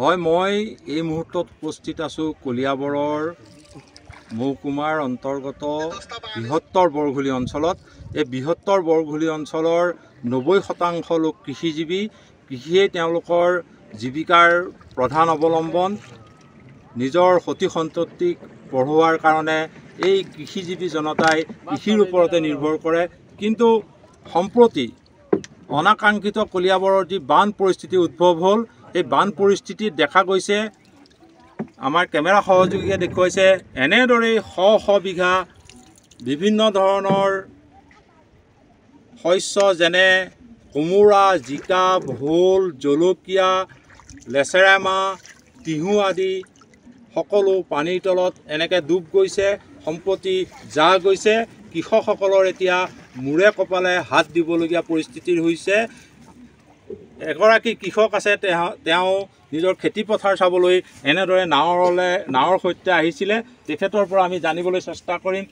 হয়, মই এই মুহূৰ্তত উপস্থিত আছোঁ কলিয়াবৰৰ মহকুমাৰ অন্তৰ্গত বৃহত্তৰ বৰঘুলি অঞ্চলত। এই বৃহত্তৰ বৰঘুলি অঞ্চলৰ 90% লোক কৃষিজীৱী। কৃষিয়েই তেওঁলোকৰ জীৱিকাৰ প্ৰধান অৱলম্বন। নিজৰ সতি সন্ততিক পঢ়োৱাৰ কাৰণে এই কৃষিজীৱী জনতাই কৃষিৰ ওপৰতে নিৰ্ভৰ কৰে। কিন্তু সম্প্ৰতি অনাকাংক্ষিত কলিয়াবৰৰ যি বান পৰিস্থিতি উদ্ভৱ হ'ল, এই বান পৰিস্থিতিত দেখা গৈছে, আমাৰ কেমেৰা সহযোগীয়ে দেখুৱাইছে, এনেদৰেই শ বিঘা বিভিন্ন ধৰণৰ শস্য যেনে কোমোৰা, জিকা, ভোল, জলকীয়া, লেচেৰামাহ, তিহু আদি সকলো পানীৰ তলত এনেকৈ ডুব গৈছে। সম্প্ৰতি জাহ গৈছে। কৃষকসকলৰ এতিয়া মূৰে কপালে হাত দিবলগীয়া পৰিস্থিতিৰ হৈছে। এগৰাকী কৃষক আছে, তেওঁ নিজৰ খেতি পথাৰ চাবলৈ এনেদৰে নাৱৰ সৈতে আহিছিলে। তেখেতৰ পৰা আমি জানিবলৈ চেষ্টা কৰিম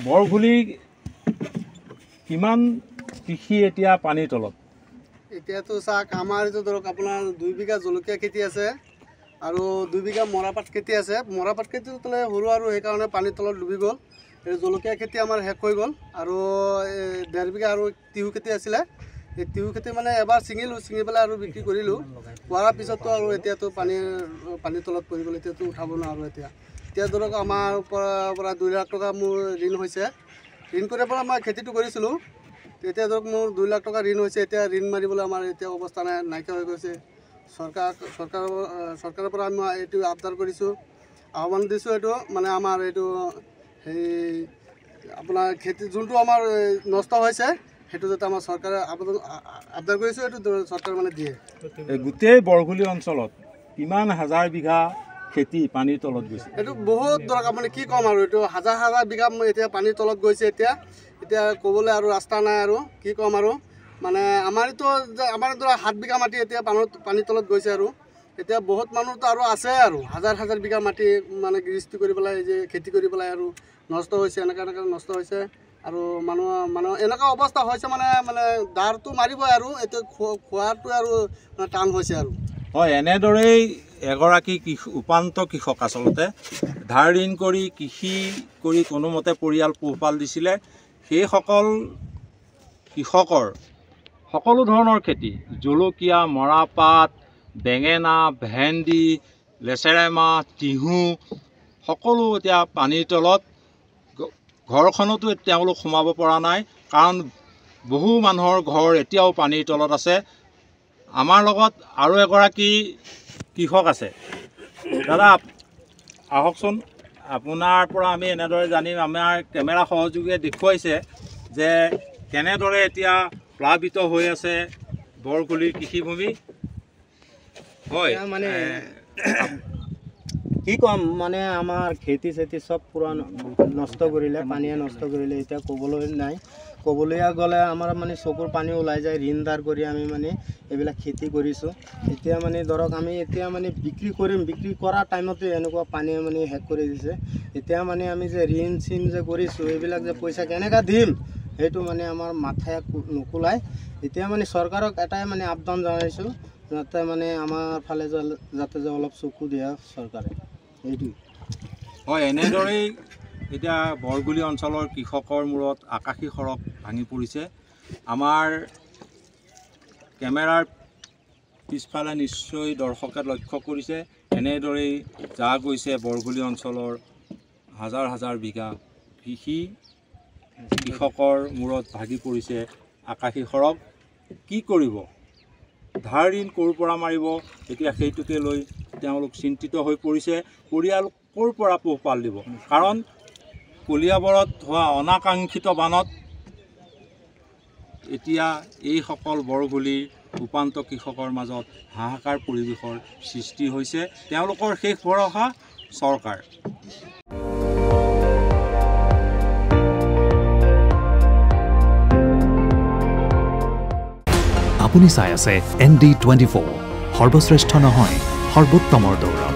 বৰঘুলি কিমান কৃষি এতিয়া পানীৰ তলত। এতিয়াতো চাওক, আমাৰ এইটো ধৰক আপোনাৰ 2 বিঘা জলকীয়া খেতি আছে আৰু 2 বিঘা মৰাপাট খেতি আছে। মৰাপাট খেতিটো তলে সৰু আৰু সেইকাৰণে পানীৰ তলত ডুবি গ'ল। এই জলকীয়া খেতি আমাৰ শেষ হৈ গ'ল আৰু 1.5 বিঘা আৰু তিহু খেতি আছিলে। এই তিহু খেতি মানে এবাৰ ছিঙি পেলাই আৰু বিক্ৰী কৰিলোঁ। কৰাৰ পিছতো আৰু এতিয়াতো পানীৰ তলত পৰি গ'ল। এতিয়াতো উঠাব নোৱাৰোঁ। এতিয়া ধৰক আমাৰ পৰা 2 লাখ টকা মোৰ ঋণ হৈছে। ঋণ কৰি পেলাই মই খেতিটো কৰিছিলোঁ। এতিয়া ধৰক মোৰ 2 লাখ টকা ঋণ হৈছে। এতিয়া ঋণ মাৰিবলৈ আমাৰ এতিয়া অৱস্থা নাইকিয়া হৈ গৈছে। চৰকাৰৰ পৰা মই এইটো আবদাৰ কৰিছোঁ, আহ্বান দিছোঁ, এইটো মানে আমাৰ এইটো সেই আপোনাৰ খেতি যোনটো আমাৰ নষ্ট হৈছে সেইটো যাতে আমাৰ চৰকাৰে আবদাৰ কৰিছোঁ, এইটো চৰকাৰে মানে দিয়ে। গোটেই বৰঘুলি অঞ্চলত কিমান হাজাৰ বিঘা খেতি পানীৰ তলত গৈছে? এইটো বহুত ধৰক আপুনি কি ক'ম আৰু, এইটো হাজাৰ বিঘা এতিয়া পানীৰ তলত গৈছে। এতিয়া ক'বলৈ আৰু ৰাস্তা নাই আৰু কি ক'ম আৰু। মানে আমাৰ ধৰা 7 বিঘা মাটি এতিয়া পানীৰ তলত গৈছে আৰু এতিয়া বহুত মানুহতো আৰু আছে আৰু হাজাৰ বিঘা মাটি মানে গৃহস্থী কৰি পেলাই যে খেতি কৰি পেলাই আৰু নষ্ট হৈছে, এনেকৈ নষ্ট হৈছে। আৰু মানুহ এনেকুৱা অৱস্থা হৈছে মানে দাৰটো মাৰিবই আৰু এতিয়া খোৱাটো আৰু টান হৈছে আৰু। হয়, এনেদৰেই এগৰাকী উপান্ত কৃষক আচলতে ধাৰ ঋণ কৰি কৃষি কৰি কোনোমতে পৰিয়াল পোহপাল দিছিলে। সেইসকল কৃষকৰ সকলো ধৰণৰ খেতি, জলকীয়া, মৰাপাট, বেঙেনা, ভেন্দি, লেচেৰামাহ, তিহু সকলো এতিয়া পানীৰ তলত। ঘৰখনতো তেওঁলোক সোমাব পৰা নাই, কাৰণ বহু মানুহৰ ঘৰ এতিয়াও পানীৰ তলত আছে। আমাৰ লগত আৰু এগৰাকী কৃষক আছে। দাদা আহকচোন, আপোনাৰ পৰা আমি এনেদৰে জানিম। আমাৰ কেমেৰা সহযোগীয়ে দেখুৱাইছে যে কেনেদৰে এতিয়া প্লাবিত হৈ আছে বৰঘুলিৰ কৃষিভূমি। হয়, মানে কি ক'ম, মানে আমাৰ খেতি চেতি চব পূৰা নষ্ট কৰিলে, পানীয়ে নষ্ট কৰিলে। এতিয়া ক'বলৈ নাই। ক'বলৈ গ'লে আমাৰ মানে চকুৰ পানী ওলাই যায়। ঋণ ধাৰ কৰি আমি মানে এইবিলাক খেতি কৰিছোঁ। এতিয়া মানে ধৰক আমি এতিয়া মানে বিক্ৰী কৰিম, বিক্ৰী কৰা টাইমতে এনেকুৱা পানীয়ে মানে শেষ কৰি দিছে। এতিয়া মানে আমি যে ঋণ চিন যে কৰিছোঁ, এইবিলাক যে পইচা কেনেকৈ দিম সেইটো মানে আমাৰ মাথাই নোকোলাই। এতিয়া মানে চৰকাৰক এটাই মানে আবেদন জনাইছোঁ, যাতে মানে আমাৰ ফালে যাতে অলপ চকু দিয়ে চৰকাৰে, এইটোৱে। হয়, এনেদৰেই এতিয়া বৰঘুলি অঞ্চলৰ কৃষকৰ মূৰত আকাশী সৰগ ভাঙি পৰিছে। আমাৰ কেমেৰাৰ পিছফালে নিশ্চয় দৰ্শকে লক্ষ্য কৰিছে, এনেদৰেই জাহ গৈছে বৰঘুলি অঞ্চলৰ হাজাৰ বিঘা কৃষকৰ মূৰত ভাগি পৰিছে আকাশী সৰগ। কি কৰিব? ধাৰ ঋণ ক'ৰ পৰা মাৰিব? এতিয়া সেইটোকে লৈ তেওঁলোক চিন্তিত হৈ পৰিছে। পৰিয়াল ক'ৰ পৰা পোহপাল দিব? কাৰণ কলিয়াবৰত হোৱা অনাকাংক্ষিত বানত এতিয়া এইসকল বৰঘুলিৰ উপান্ত কৃষকৰ মাজত হাহাকাৰ পৰিৱেশৰ সৃষ্টি হৈছে। তেওঁলোকৰ শেষ ভৰসা চৰকাৰ। আপুনি চাই আছে ND24, সৰ্বশ্ৰেষ্ঠ নহয়, সৰ্বোত্তমৰ দৌৰ।